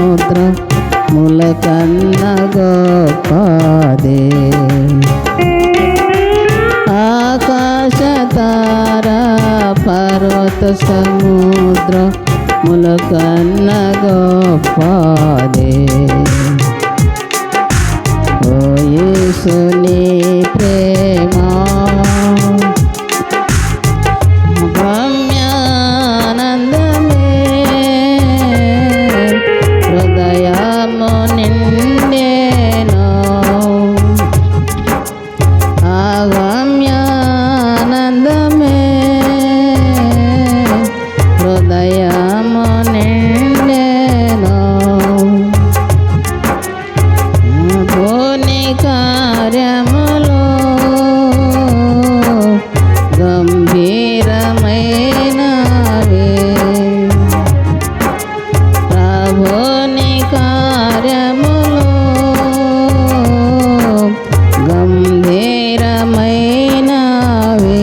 సముద్రముల కన్న గొప్పదే ఆకాశ తారా పర్వత సముద్రముల కన్న గొప్పదే ఓ యేసుని ప్రేమ గమ్యానందమే హృదయము నిండెను ఆ గమ్యానందమే హృదయము నిండెను పోని కార్యములో గంభీరమైనవే ప్రభుని కార్యములో గంభీరమైనవే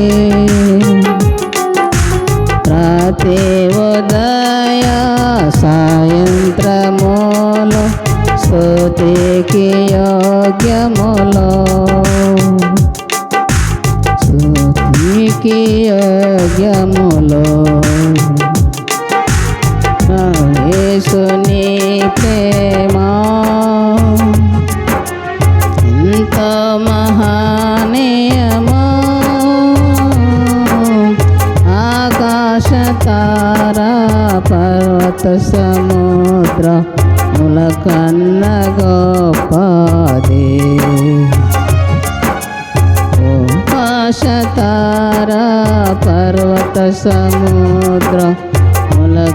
ప్రతి ఉదయ సాయంత్రములో స్తుతికి యోగ్యములో స్తుతికి యోగ్యములో యేసుని ప్రేమ ఎంతో మహనీయమో ఆకాశ తారా పర్వత సముద్రముల కన్న గొప్పదే ఆకాశ తారా పర్వత సముద్రముల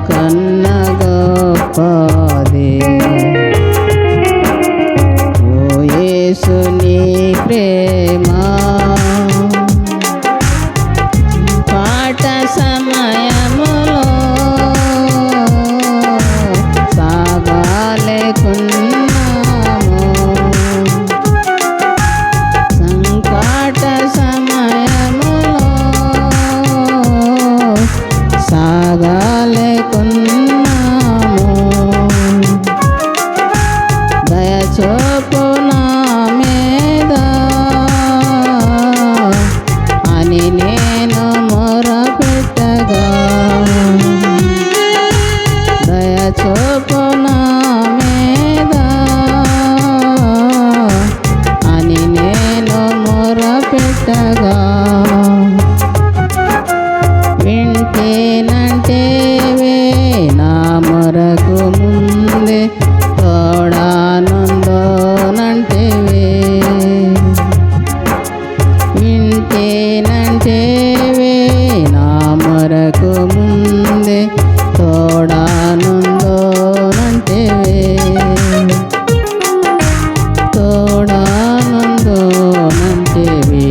కన్న గొప్పదే ఓ యేసుని ప్రేమ పాట సమయములో సాగాలేకున్నాము సంకట సమయములో సాగాలేకున్నాము దయచూపు నా మీద అని నేను మొరపెట్టగా దయచూపు నా మీద అని నేను మొరపెట్టగా వింటేనంటేవే నా మొరకు ముందే తోడానందోనంటేవే వింటేనంటేవే నా మొరకు ముందే తోడానందోనంటేవే తోడానందోనంటేవే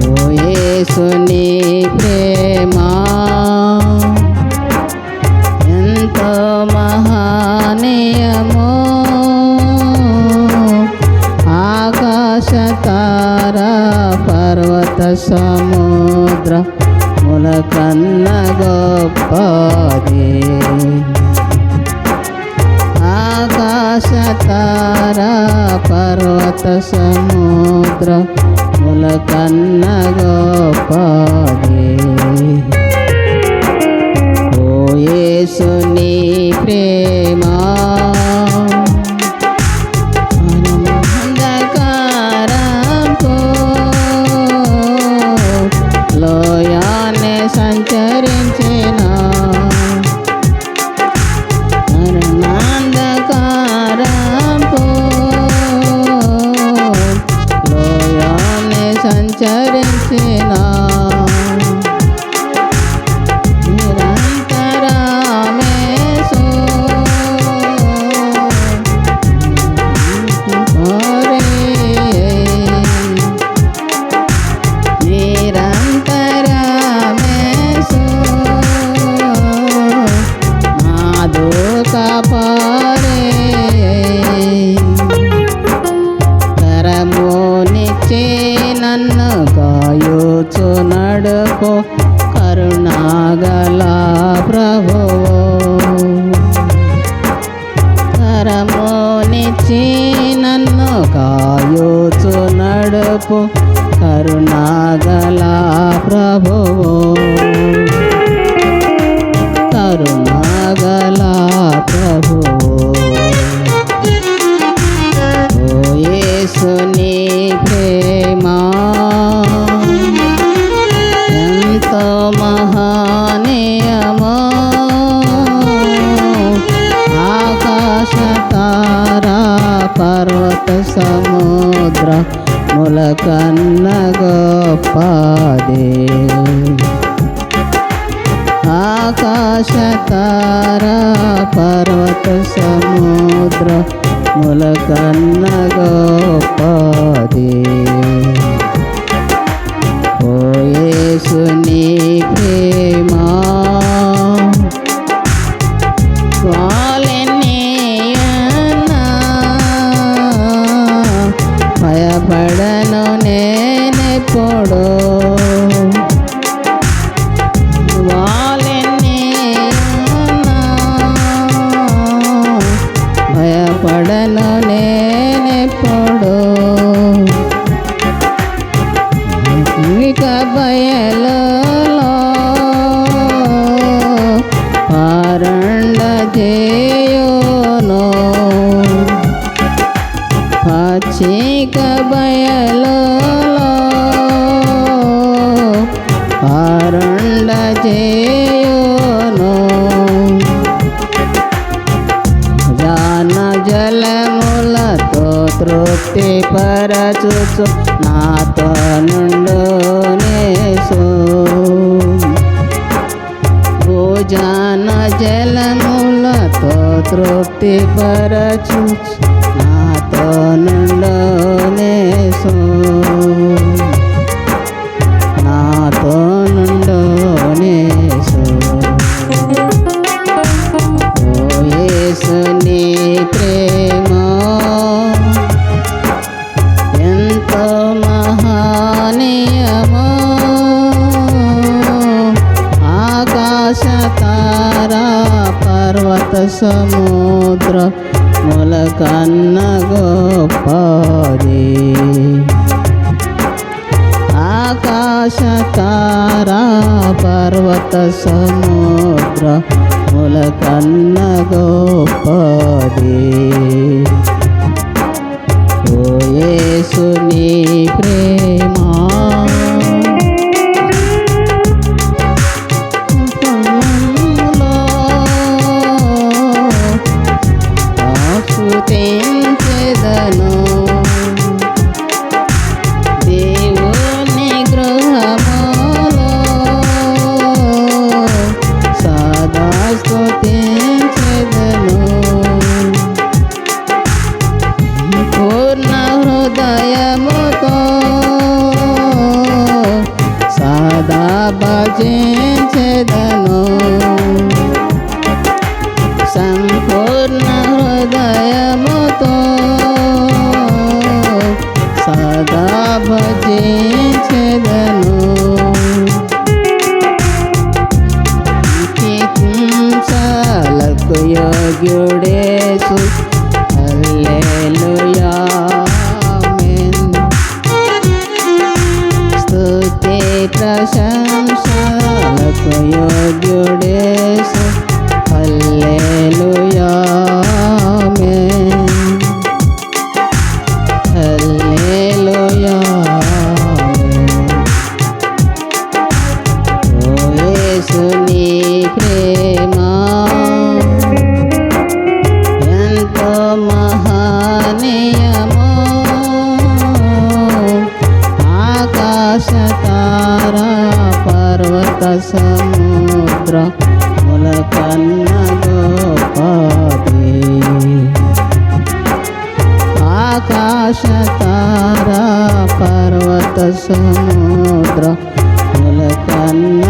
ఓ యేసుని ప్రేమ ఎంతో మహనీయమో ఆకాశ తారా పర్వత సముద్రముల కన్న గొప్పదే ఆకాశ తారా పర్వత సముద్రముల కన్న గొప్పదే ఓ యేసుని ప్రేమ అంధకారపు లోయానే సంచరించిన అంధకారపు లోయానే సంచరించిన నిరంతరమేసు వరమునిచ్చి నన్ను కాయుచు నడుపు కరుణాగల ప్రభువు, కరుణాగల ప్రభువు. ఓ యేసు నీ ప్రేమ ఎంతో మహనీయమో, ఆకాశ తారా పర్వత సముద్ర ములకన్న గొప్పదే. ఆకాశ తారా పర్వత సముద్ర ములకన్న గొప్పదే. ఓ యేసు నీ ప్రేమ భయపడను నేనెప్పుడు, భయపడను నేనెప్పుడు. ఇక బయలులో పారండ చేయును, పచ్చిక బయలులో పారండ చేయును. జాన జలములతో తృప్తి పరచుచు నాతో నుండునేసు. భోజన జలములతో తృప్తి పరచుచు నాతో నుండునేసు, నాతో నుండునేసు. ఓ యేసు నీ ప్రేమ ఎంతో మహనీయమో, ఆకాశ తారా పర్వత సముద్ర ములకన్న గొప్పదే. ఆకాశ తారా పర్వత సముద్ర ములకన్న గొప్పదే. ఓ యేసు నీ ప్రేమ స్తుతించెదను. దేవుని గృహములో సదా స్తుతించెదను. పూర్ణ హృదయముతో సదా భజించెదను. సంపూర్ణ హృదయముతో సదా భజించెదను. స్తుతించలకు యోగ్యుడేసు, హల్లెలూయా ఆమేన్. స్తుతి ప్రశంసలకు యోగ్యుడేసు, హల్లెలూయా ఆమేన్, హల్లెలూయా ఆమేన్. ఓ యేసు నీ ప్రేమ ఎంతో మహనీయమో, ఆకాశ తారా పర్వత సముద్ర ములకన్న గొప్పదే. ఆకాశ తారా పర్వత సముద్ర ములకన్న